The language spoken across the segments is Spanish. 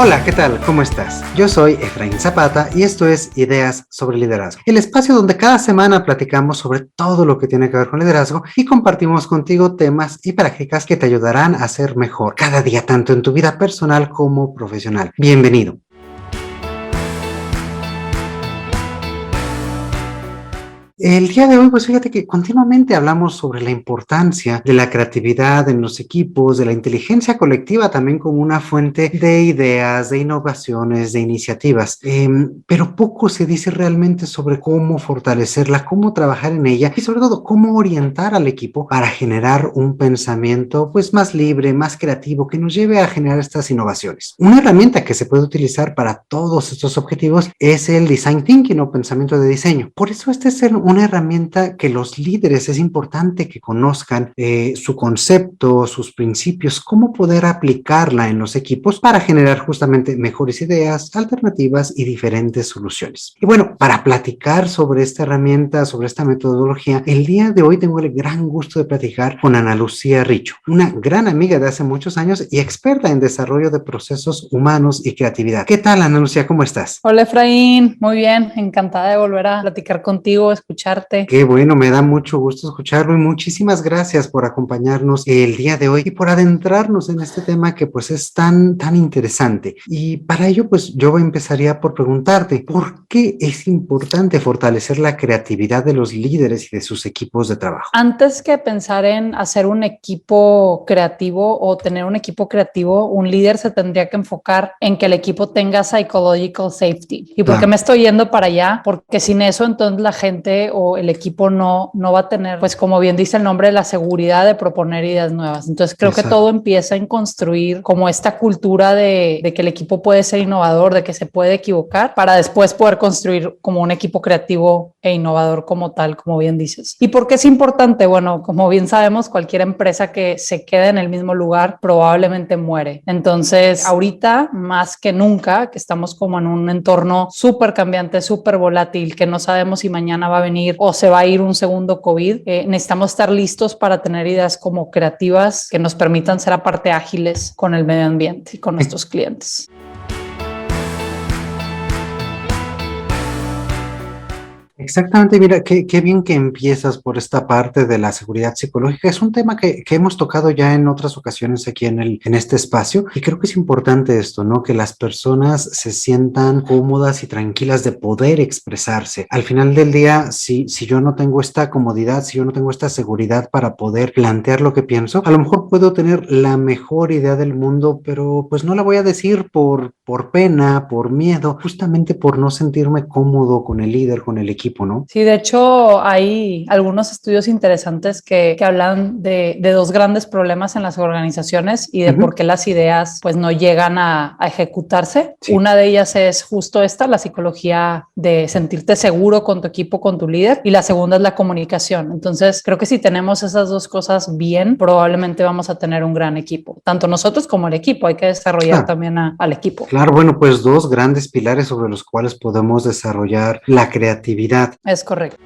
Hola, ¿qué tal? ¿Cómo estás? Yo soy Efraín Zapata y esto es Ideas sobre Liderazgo, el espacio donde cada semana platicamos sobre todo lo que tiene que ver con liderazgo y compartimos contigo temas y prácticas que te ayudarán a ser mejor cada día, tanto en tu vida personal como profesional. Bienvenido. El día de hoy, pues fíjate que continuamente hablamos sobre la importancia de la creatividad en los equipos, de la inteligencia colectiva también como una fuente de ideas, de innovaciones, de iniciativas, pero poco se dice realmente sobre cómo fortalecerla, cómo trabajar en ella y sobre todo cómo orientar al equipo para generar un pensamiento pues más libre, más creativo, que nos lleve a generar estas innovaciones. Una herramienta que se puede utilizar para todos estos objetivos es el Design Thinking o pensamiento de diseño. Por eso este es una herramienta que los líderes es importante que conozcan su concepto, sus principios, cómo poder aplicarla en los equipos para generar justamente mejores ideas, alternativas y diferentes soluciones. Y bueno, para platicar sobre esta herramienta, sobre esta metodología, el día de hoy tengo el gran gusto de platicar con Ana Lucía Richo, una gran amiga de hace muchos años y experta en desarrollo de procesos humanos y creatividad. ¿Qué tal, Ana Lucía? ¿Cómo estás? Hola Efraín, muy bien, encantada de volver a platicar contigo, escucharte. Qué bueno, me da mucho gusto escucharlo y muchísimas gracias por acompañarnos el día de hoy y por adentrarnos en este tema que pues es tan interesante. Y para ello pues yo empezaría por preguntarte, ¿por qué es importante fortalecer la creatividad de los líderes y de sus equipos de trabajo? Antes que pensar en hacer un equipo creativo o tener un equipo creativo, un líder se tendría que enfocar en que el equipo tenga psychological safety. ¿Y por qué me estoy yendo para allá? Porque sin eso entonces la gente o el equipo no va a tener, pues como bien dice el nombre, la seguridad de proponer ideas nuevas. Entonces creo que todo empieza en construir como esta cultura de que el equipo puede ser innovador, de que se puede equivocar, para después poder construir como un equipo creativo e innovador como tal, como bien dices. ¿Y por qué es importante? Bueno, como bien sabemos, cualquier empresa que se quede en el mismo lugar probablemente muere. Entonces, ahorita más que nunca, que estamos como en un entorno súper cambiante, súper volátil, que no sabemos si mañana va a venir o se va a ir un segundo COVID, necesitamos estar listos para tener ideas como creativas que nos permitan ser aparte ágiles con el medio ambiente y con nuestros clientes. Exactamente, mira, qué bien que empiezas por esta parte de la seguridad psicológica. Es un tema que hemos tocado ya en otras ocasiones aquí en este espacio y creo que es importante esto, ¿no? Que las personas se sientan cómodas y tranquilas de poder expresarse. Al final del día, si yo no tengo esta comodidad, si yo no tengo esta seguridad para poder plantear lo que pienso, a lo mejor puedo tener la mejor idea del mundo, pero pues no la voy a decir por pena, por miedo, justamente por no sentirme cómodo con el líder, con el equipo, ¿no? Sí, de hecho hay algunos estudios interesantes que hablan de dos grandes problemas en las organizaciones y de por qué las ideas pues no llegan a ejecutarse. Sí. Una de ellas es justo esta, la psicología de sentirte seguro con tu equipo, con tu líder, y la segunda es la comunicación. Entonces creo que si tenemos esas dos cosas bien, probablemente vamos a tener un gran equipo, tanto nosotros como el equipo. Hay que desarrollar también al equipo. Claro, bueno, pues dos grandes pilares sobre los cuales podemos desarrollar la creatividad. Es correcto.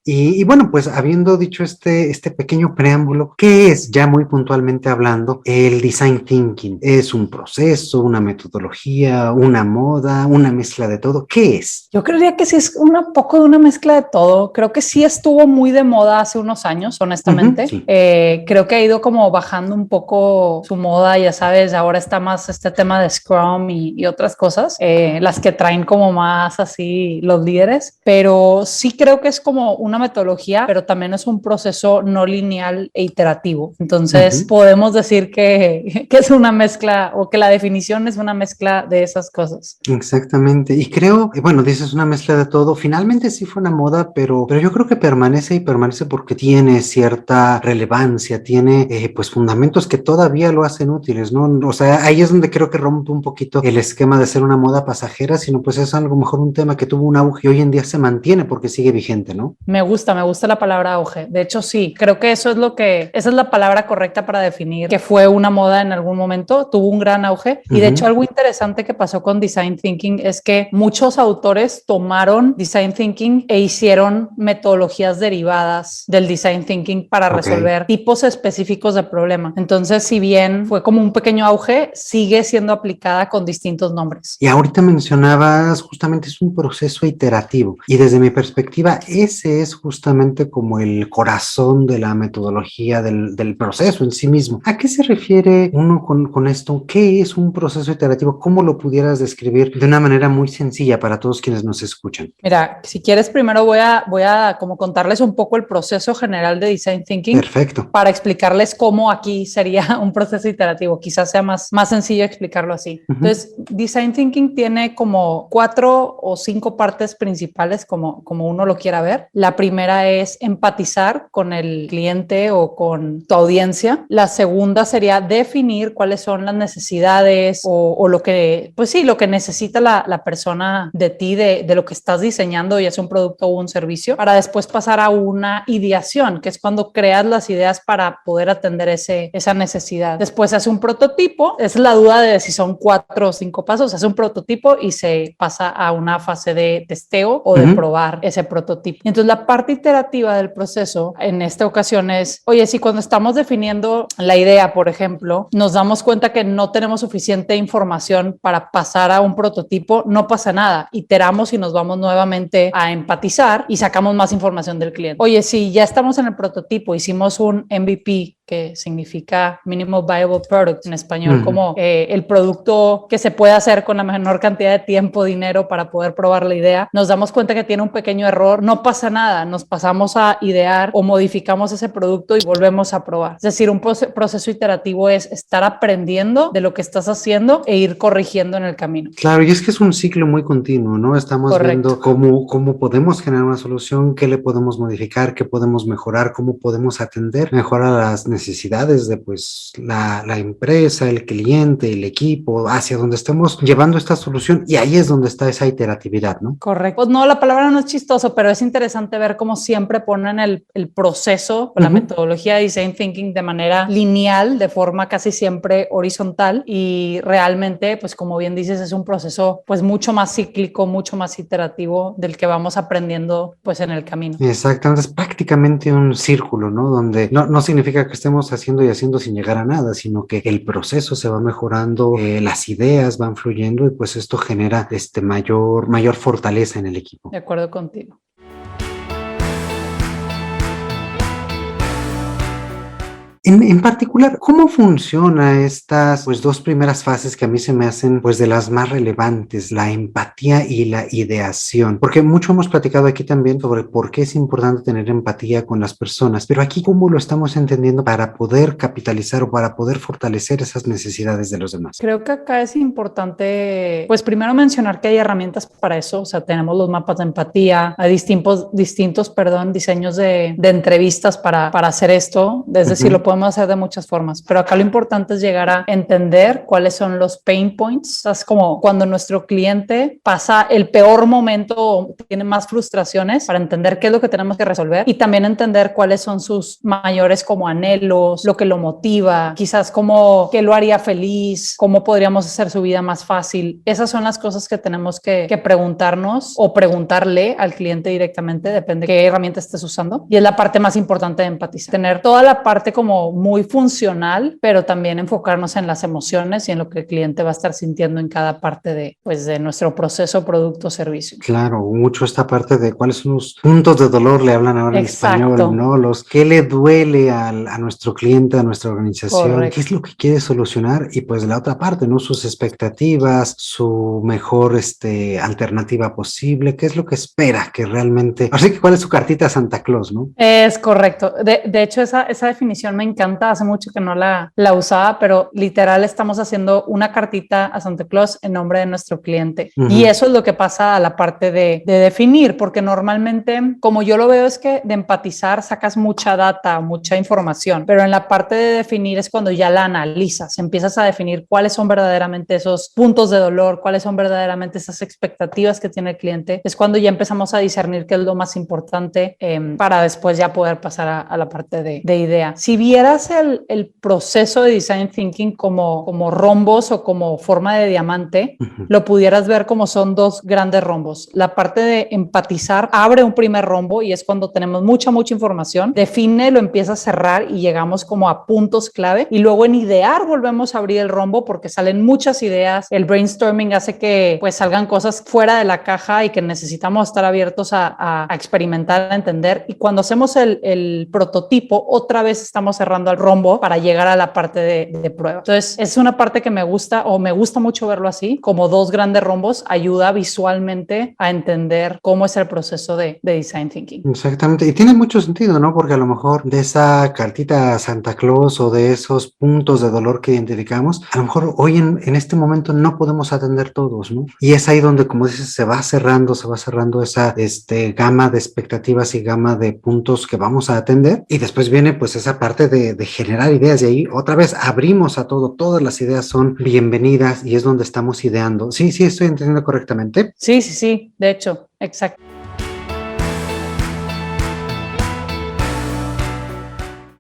Y bueno, pues habiendo dicho este pequeño preámbulo, ¿qué es ya muy puntualmente hablando el Design Thinking? ¿Es un proceso, una metodología, una moda, una mezcla de todo? ¿Qué es? Yo creería que sí es un poco de una mezcla de todo. Creo que sí estuvo muy de moda hace unos años, honestamente. Sí. Creo que ha ido como bajando un poco su moda, ya sabes, ahora está más este tema de Scrum y otras cosas, las que traen como más así los líderes, pero sí creo que es como una metodología, pero también es un proceso no lineal e iterativo. Entonces podemos decir que es una mezcla, o que la definición es una mezcla de esas cosas. Exactamente, y creo, bueno, dices una mezcla de todo, finalmente sí fue una moda, pero yo creo que permanece porque tiene cierta relevancia, tiene pues fundamentos que todavía lo hacen útiles, ¿no? O sea, ahí es donde creo que rompe un poquito el esquema de ser una moda pasajera, sino pues es a lo mejor un tema que tuvo un auge y hoy en día se mantiene porque sigue vigente, ¿no? Me me gusta la palabra auge. De hecho, sí, creo que esa es la palabra correcta para definir que fue una moda en algún momento, tuvo un gran auge. Y de hecho, algo interesante que pasó con Design Thinking es que muchos autores tomaron Design Thinking e hicieron metodologías derivadas del Design Thinking para resolver tipos específicos de problema. Entonces, si bien fue como un pequeño auge, sigue siendo aplicada con distintos nombres. Y ahorita mencionabas justamente es un proceso iterativo y desde mi perspectiva ese es justamente como el corazón de la metodología del proceso en sí mismo. ¿A qué se refiere uno con esto? ¿Qué es un proceso iterativo? ¿Cómo lo pudieras describir de una manera muy sencilla para todos quienes nos escuchan? Mira, si quieres primero voy a como contarles un poco el proceso general de Design Thinking. Perfecto. Para explicarles cómo aquí sería un proceso iterativo. Quizás sea más sencillo explicarlo así. Entonces, Design Thinking tiene como 4 o 5 partes principales, como uno lo quiera ver. La primera es empatizar con el cliente o con tu audiencia. La segunda sería definir cuáles son las necesidades o lo que, pues sí, lo que necesita la persona de ti, de lo que estás diseñando, ya sea un producto o un servicio, para después pasar a una ideación, que es cuando creas las ideas para poder atender esa necesidad. Después se hace un prototipo, es la duda de si son 4 o 5 pasos, se hace un prototipo y se pasa a una fase de testeo o de probar ese prototipo. Entonces la parte iterativa del proceso en esta ocasión es, oye, si cuando estamos definiendo la idea, por ejemplo, nos damos cuenta que no tenemos suficiente información para pasar a un prototipo, no pasa nada, iteramos y nos vamos nuevamente a empatizar y sacamos más información del cliente. Oye, si ya estamos en el prototipo, hicimos un MVP, que significa Minimal Viable Product en español, como el producto que se puede hacer con la menor cantidad de tiempo, dinero para poder probar la idea. Nos damos cuenta que tiene un pequeño error, no pasa nada, nos pasamos a idear o modificamos ese producto y volvemos a probar. Es decir, un proceso iterativo es estar aprendiendo de lo que estás haciendo e ir corrigiendo en el camino. Claro, y es que es un ciclo muy continuo, ¿no? Estamos viendo cómo podemos generar una solución, qué le podemos modificar, qué podemos mejorar, cómo podemos atender mejor a las necesidades de pues la empresa, el cliente, el equipo, hacia donde estemos llevando esta solución, y ahí es donde está esa iteratividad, ¿no? Correcto. Pues no, la palabra no es chistoso, pero es interesante ver cómo siempre ponen el proceso o la metodología de Design Thinking de manera lineal, de forma casi siempre horizontal, y realmente, pues como bien dices, es un proceso pues mucho más cíclico, mucho más iterativo del que vamos aprendiendo pues en el camino. Exactamente, es prácticamente un círculo, ¿no? Donde no significa que estemos haciendo y haciendo sin llegar a nada, sino que el proceso se va mejorando, las ideas van fluyendo y pues esto genera mayor fortaleza en el equipo. De acuerdo contigo. En particular, ¿cómo funciona estas pues 2 primeras fases que a mí se me hacen pues de las más relevantes, la empatía y la ideación? Porque mucho hemos platicado aquí también sobre por qué es importante tener empatía con las personas, pero aquí ¿cómo lo estamos entendiendo para poder capitalizar o para poder fortalecer esas necesidades de los demás? Creo que acá es importante, pues primero mencionar que hay herramientas para eso, o sea, tenemos los mapas de empatía, hay distintos diseños de entrevistas para hacer esto, es decir, lo podemos hacer de muchas formas, pero acá lo importante es llegar a entender cuáles son los pain points. Es como cuando nuestro cliente pasa el peor momento o tiene más frustraciones, para entender qué es lo que tenemos que resolver y también entender cuáles son sus mayores como anhelos, lo que lo motiva, quizás como qué lo haría feliz, cómo podríamos hacer su vida más fácil. Esas son las cosas que tenemos que preguntarnos o preguntarle al cliente directamente, depende de qué herramienta estés usando, y es la parte más importante de empatizar. Tener toda la parte como muy funcional, pero también enfocarnos en las emociones y en lo que el cliente va a estar sintiendo en cada parte de nuestro proceso, producto o servicio. Claro, mucho esta parte de cuáles son los puntos de dolor, le hablan ahora en español, ¿no? ¿Qué le duele a nuestro cliente, a nuestra organización? Correcto. ¿Qué es lo que quiere solucionar? Y pues la otra parte, ¿no? Sus expectativas, su mejor alternativa posible, ¿qué es lo que espera que realmente... Así que, ¿cuál es su cartita a Santa Claus, no? Es correcto. De hecho, esa definición me encanta. Hace mucho que no la usaba, pero literal estamos haciendo una cartita a Santa Claus en nombre de nuestro cliente. Y Y eso es lo que pasa a la parte de definir, porque normalmente, como yo lo veo, es que de empatizar sacas mucha data, mucha información, pero en la parte de definir es cuando ya la analizas, empiezas a definir cuáles son verdaderamente esos puntos de dolor, cuáles son verdaderamente esas expectativas que tiene el cliente. Es cuando ya empezamos a discernir qué es lo más importante para después ya poder pasar a la parte de idea. Si vieras el proceso de design thinking como rombos o como forma de diamante, lo pudieras ver como son dos grandes rombos. La parte de empatizar abre un primer rombo y es cuando tenemos mucha información, define, lo empieza a cerrar y llegamos como a puntos clave, y luego en idear volvemos a abrir el rombo porque salen muchas ideas. El brainstorming hace que pues salgan cosas fuera de la caja y que necesitamos estar abiertos a experimentar, a entender, y cuando hacemos el prototipo otra vez estamos cerrando el rombo para llegar a la parte de prueba. Entonces es una parte que me gusta mucho verlo así, como dos grandes rombos, ayuda visualmente a entender cómo es el proceso de design thinking. Exactamente, y tiene mucho sentido, ¿no? Porque a lo mejor de esa cartita a Santa Claus o de esos puntos de dolor que identificamos, a lo mejor hoy en este momento no podemos atender todos, ¿no? Y es ahí donde, como dices, se va cerrando esa gama de expectativas y gama de puntos que vamos a atender, y después viene pues esa parte de generar ideas, y ahí otra vez abrimos a todo, todas las ideas son bienvenidas y es donde estamos ideando. Sí, estoy entendiendo correctamente. Sí, de hecho, exacto.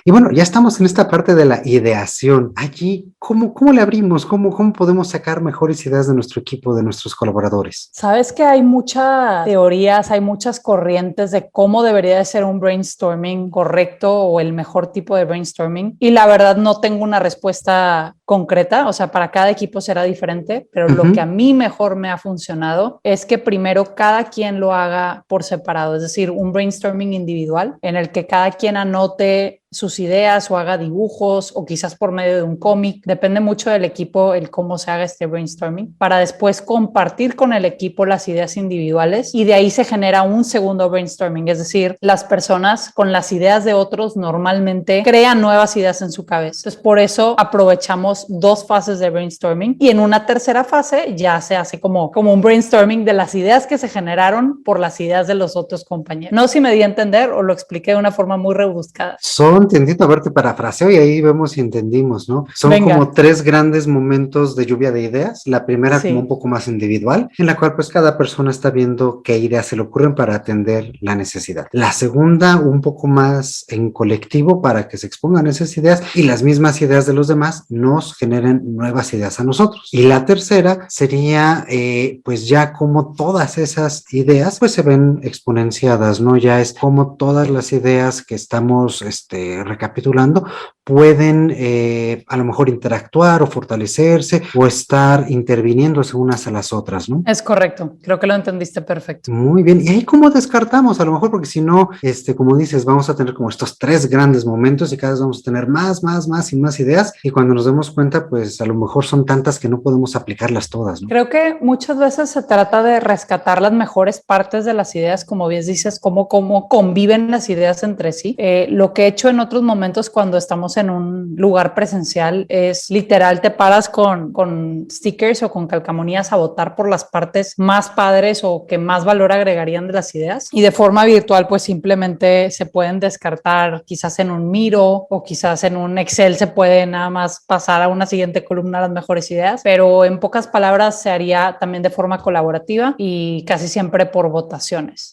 Y bueno, ya estamos en esta parte de la ideación. Allí, ¿cómo le abrimos? ¿Cómo podemos sacar mejores ideas de nuestro equipo, de nuestros colaboradores? Sabes que hay muchas teorías, hay muchas corrientes de cómo debería de ser un brainstorming correcto o el mejor tipo de brainstorming. Y la verdad no tengo una respuesta concreta, o sea, para cada equipo será diferente, pero lo que a mí mejor me ha funcionado es que primero cada quien lo haga por separado, es decir, un brainstorming individual en el que cada quien anote sus ideas o haga dibujos o quizás por medio de un cómic, depende mucho del equipo el cómo se haga este brainstorming, para después compartir con el equipo las ideas individuales, y de ahí se genera un segundo brainstorming, es decir, las personas con las ideas de otros normalmente crean nuevas ideas en su cabeza. Entonces por eso aprovechamos dos fases de brainstorming, y en una tercera fase ya se hace como un brainstorming de las ideas que se generaron por las ideas de los otros compañeros. No sé si me di a entender o lo expliqué de una forma muy rebuscada. Entendiendo, a ver, te parafraseo y ahí vemos si entendimos, ¿no? Son como tres grandes momentos de lluvia de ideas. La primera como un poco más individual, en la cual pues cada persona está viendo qué ideas se le ocurren para atender la necesidad. La segunda un poco más en colectivo para que se expongan esas ideas y las mismas ideas de los demás nos generen nuevas ideas a nosotros. Y la tercera sería pues ya como todas esas ideas pues se ven exponenciadas, ¿no? Ya es como todas las ideas que estamos recapitulando pueden a lo mejor interactuar o fortalecerse o estar interviniéndose unas a las otras, ¿no? Es correcto, creo que lo entendiste perfecto. Muy bien, y ahí cómo descartamos, a lo mejor porque si no, como dices, vamos a tener como estos tres grandes momentos y cada vez vamos a tener más y más ideas, y cuando nos demos cuenta, pues a lo mejor son tantas que no podemos aplicarlas todas, ¿no? Creo que muchas veces se trata de rescatar las mejores partes de las ideas, como bien dices, cómo conviven las ideas entre sí. Lo que he hecho en otros momentos cuando estamos en un lugar presencial es literal te paras con stickers o con calcamonías a votar por las partes más padres o que más valor agregarían de las ideas, y de forma virtual pues simplemente se pueden descartar, quizás en un Miro o quizás en un Excel se puede nada más pasar a una siguiente columna las mejores ideas, pero en pocas palabras se haría también de forma colaborativa y casi siempre por votaciones.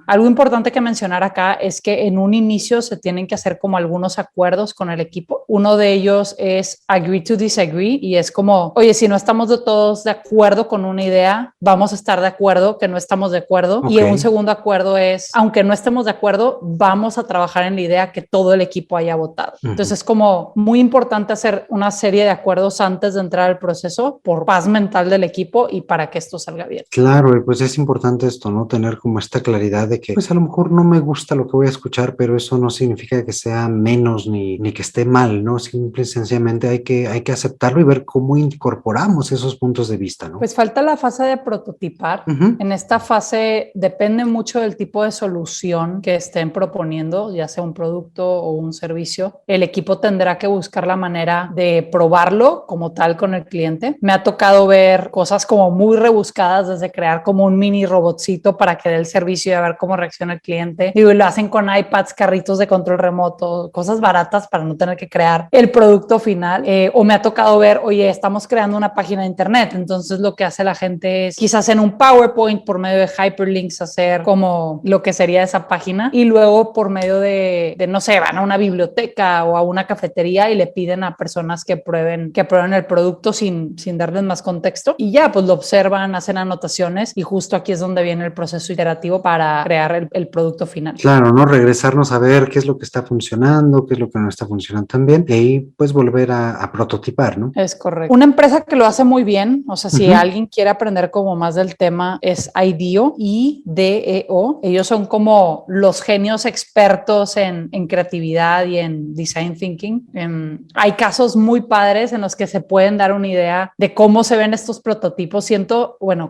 Algo importante que mencionar acá es que en un inicio se tienen que hacer como algunos acuerdos con el equipo. Uno de ellos es agree to disagree, y es como, oye, si no estamos todos de acuerdo con una idea, vamos a estar de acuerdo que no estamos de acuerdo. Okay. Y un segundo acuerdo es, aunque no estemos de acuerdo, vamos a trabajar en la idea que todo el equipo haya votado. Entonces es como muy importante hacer una serie de acuerdos antes de entrar al proceso por paz mental del equipo y para que esto salga bien. Claro, y pues es importante esto, ¿no? Tener como esta claridad de que pues a lo mejor no me gusta lo que voy a escuchar, pero eso no significa que sea menos ni que esté mal, ¿no? Simple y sencillamente hay que aceptarlo y ver cómo incorporamos esos puntos de vista, ¿no? Pues falta la fase de prototipar. En esta fase depende mucho del tipo de solución que estén proponiendo, ya sea un producto o un servicio. El equipo tendrá que buscar la manera de probarlo como tal con el cliente. Me ha tocado ver cosas como muy rebuscadas, desde crear como un mini robotcito para que dé el servicio y a ver cómo reacciona el cliente. Digo, y lo hacen con iPads, carritos de control remoto, cosas baratas para no tener que crear el producto final. O me ha tocado ver, oye, estamos creando una página de internet, entonces lo que hace la gente es quizás en un PowerPoint por medio de hyperlinks hacer como lo que sería esa página, y luego por medio de no sé, van a una biblioteca o a una cafetería y le piden a personas que prueben el producto sin darles más contexto, y ya pues lo observan, hacen anotaciones, y justo aquí es donde viene el proceso iterativo para crear el producto final. Claro, ¿no? Regresarnos a ver qué es lo que está funcionando, qué es lo que no está funcionando tan bien, y ahí pues volver a prototipar, ¿no? Es correcto. Una empresa que lo hace muy bien, o sea, si alguien quiere aprender como más del tema, es IDEO, IDEO. Ellos son como los genios expertos en creatividad y en design thinking. Hay casos muy padres en los que se pueden dar una idea de cómo se ven estos prototipos.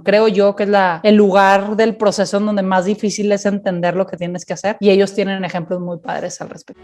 Creo yo que es el lugar del proceso en donde más difícil es entender lo que tienes que hacer, y ellos tienen ejemplos muy padres al respecto.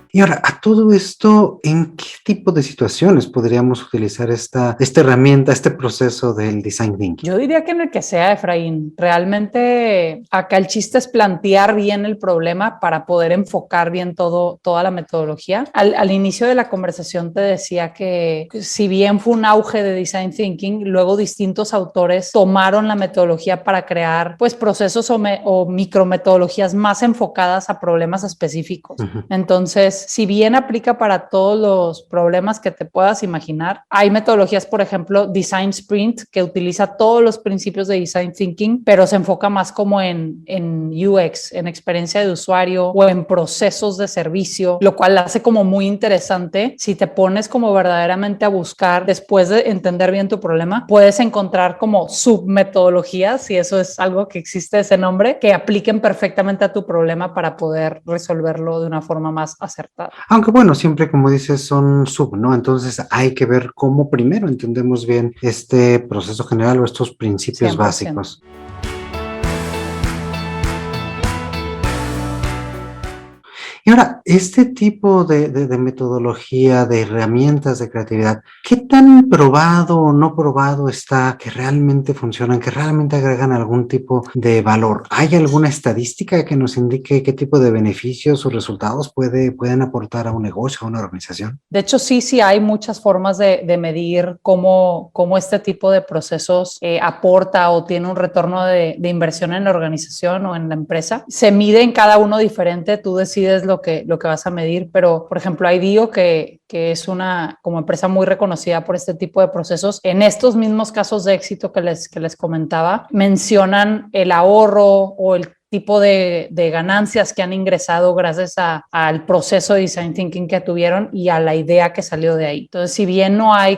Y ahora, a todo esto, ¿en qué tipo de situaciones podríamos utilizar esta herramienta, este proceso del design thinking? Yo diría que en el que sea, Efraín. Realmente acá el chiste es plantear bien el problema para poder enfocar bien toda la metodología. Al inicio de la conversación te decía que si bien fue un auge de design thinking, luego distintos autores tomaron la metodología para crear pues procesos o micrometodologías más enfocadas a problemas específicos. Entonces, si bien aplica para todos los problemas que te puedas imaginar, hay metodologías, por ejemplo, Design Sprint, que utiliza todos los principios de Design Thinking, pero se enfoca más como en UX, en experiencia de usuario o en procesos de servicio, lo cual hace como muy interesante. Si te pones como verdaderamente a buscar, después de entender bien tu problema, puedes encontrar como submetodologías, y eso es algo que existe ese nombre, que apliquen perfectamente a tu problema para poder resolverlo de una forma más acertada. Aunque bueno, siempre como dices son ¿no? Entonces hay que ver cómo primero entendemos bien este proceso general o estos principios 100%. básicos. Y ahora, este tipo de metodología, de herramientas de creatividad, ¿qué tan probado o no probado está que realmente funcionan, que realmente agregan algún tipo de valor? ¿Hay alguna estadística que nos indique qué tipo de beneficios o resultados pueden aportar a un negocio, a una organización? De hecho, sí hay muchas formas de medir cómo este tipo de procesos aporta o tiene un retorno de inversión en la organización o en la empresa. Se mide en cada uno diferente, tú decides lo que vas a medir, pero por ejemplo IDEO, que es una como empresa muy reconocida por este tipo de procesos, en estos mismos casos de éxito que les comentaba, mencionan el ahorro o el tipo de ganancias que han ingresado gracias al proceso de design thinking que tuvieron y a la idea que salió de ahí. Entonces, si bien no hay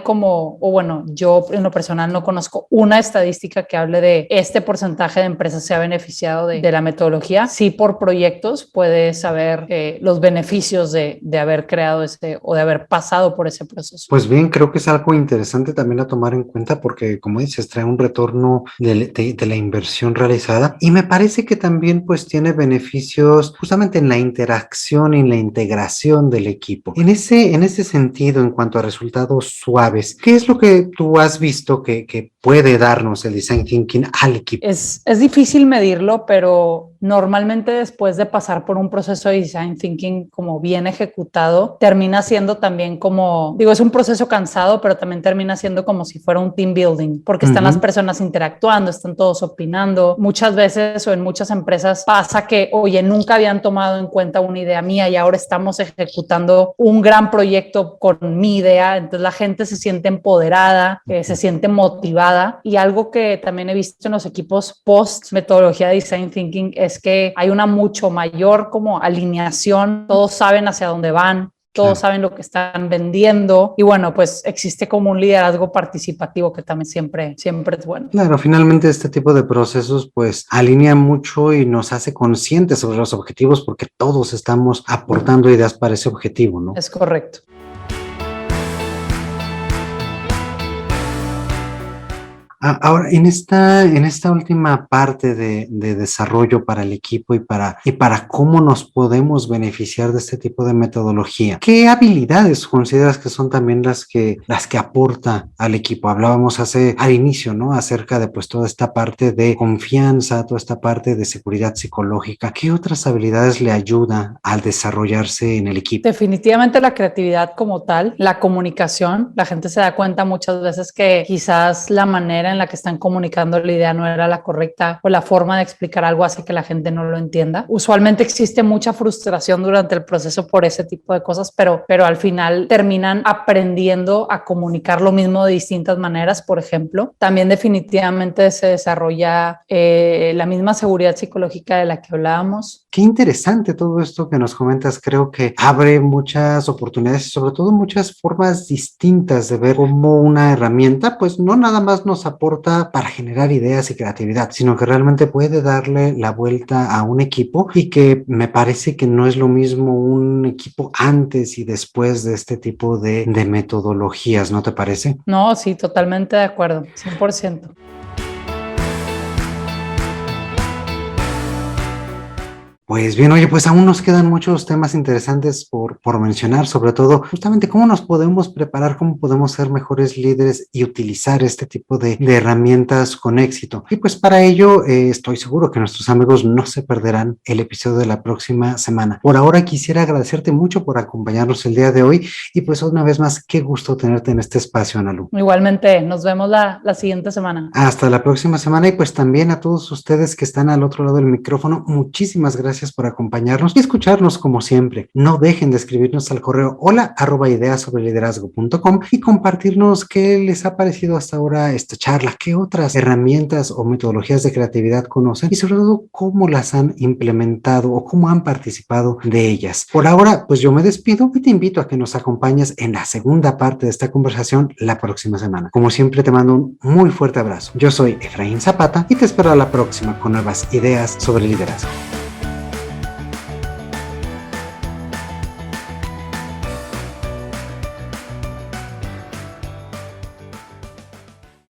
yo en lo personal no conozco una estadística que hable de este porcentaje de empresas se ha beneficiado de la metodología, sí por proyectos puedes saber los beneficios de haber creado o de haber pasado por ese proceso. Pues bien, creo que es algo interesante también a tomar en cuenta porque, como dices, trae un retorno de la inversión realizada, y me parece que también pues tiene beneficios justamente en la interacción y en la integración del equipo. En ese sentido, en cuanto a resultados suaves, ¿qué es lo que tú has visto que puede darnos el design thinking al equipo? Es difícil medirlo, pero normalmente después de pasar por un proceso de design thinking como bien ejecutado, termina siendo también es un proceso cansado, pero también termina siendo como si fuera un team building, porque están las personas interactuando, están todos opinando. Muchas veces o en muchas empresas pasa que, oye, nunca habían tomado en cuenta una idea mía y ahora estamos ejecutando un gran proyecto con mi idea, entonces la gente se siente empoderada, se siente motivada, y algo que también he visto en los equipos post metodología de design thinking es que hay una mucho mayor como alineación, todos saben hacia dónde van, todos saben lo que están vendiendo y bueno, pues existe como un liderazgo participativo que también siempre es bueno. Claro, finalmente este tipo de procesos pues alinea mucho y nos hace conscientes sobre los objetivos porque todos estamos aportando ideas para ese objetivo, ¿no? Es correcto. Ahora, en esta última parte de desarrollo para el equipo y para cómo nos podemos beneficiar de este tipo de metodología, ¿qué habilidades consideras que son también las que aporta al equipo? Hablábamos al inicio, ¿no? Acerca de pues toda esta parte de confianza, toda esta parte de seguridad psicológica. ¿Qué otras habilidades le ayuda al desarrollarse en el equipo? Definitivamente la creatividad como tal, la comunicación. La gente se da cuenta muchas veces que quizás la manera en la que están comunicando la idea no era la correcta o la forma de explicar algo hace que la gente no lo entienda. Usualmente existe mucha frustración durante el proceso por ese tipo de cosas, pero al final terminan aprendiendo a comunicar lo mismo de distintas maneras. Por ejemplo, también definitivamente se desarrolla la misma seguridad psicológica de la que hablábamos. Qué interesante todo esto que nos comentas. Creo que abre muchas oportunidades y sobre todo muchas formas distintas de ver cómo una herramienta pues no nada más nos aporta para generar ideas y creatividad, sino que realmente puede darle la vuelta a un equipo y que me parece que no es lo mismo un equipo antes y después de este tipo de metodologías, ¿no te parece? No, sí, totalmente de acuerdo, 100%. Pues bien, oye, pues aún nos quedan muchos temas interesantes por mencionar, sobre todo justamente cómo nos podemos preparar, cómo podemos ser mejores líderes y utilizar este tipo de herramientas con éxito. Y pues para ello estoy seguro que nuestros amigos no se perderán el episodio de la próxima semana. Por ahora quisiera agradecerte mucho por acompañarnos el día de hoy y pues una vez más, qué gusto tenerte en este espacio, Analu. Igualmente, nos vemos la siguiente semana. Hasta la próxima semana y pues también a todos ustedes que están al otro lado del micrófono, muchísimas gracias por acompañarnos y escucharnos como siempre. No dejen de escribirnos al correo hola@ideasobreliderazgo.com y compartirnos qué les ha parecido hasta ahora esta charla, qué otras herramientas o metodologías de creatividad conocen y sobre todo cómo las han implementado o cómo han participado de ellas. Por ahora, pues yo me despido y te invito a que nos acompañes en la segunda parte de esta conversación la próxima semana. Como siempre, te mando un muy fuerte abrazo. Yo soy Efraín Zapata y te espero a la próxima con nuevas ideas sobre liderazgo.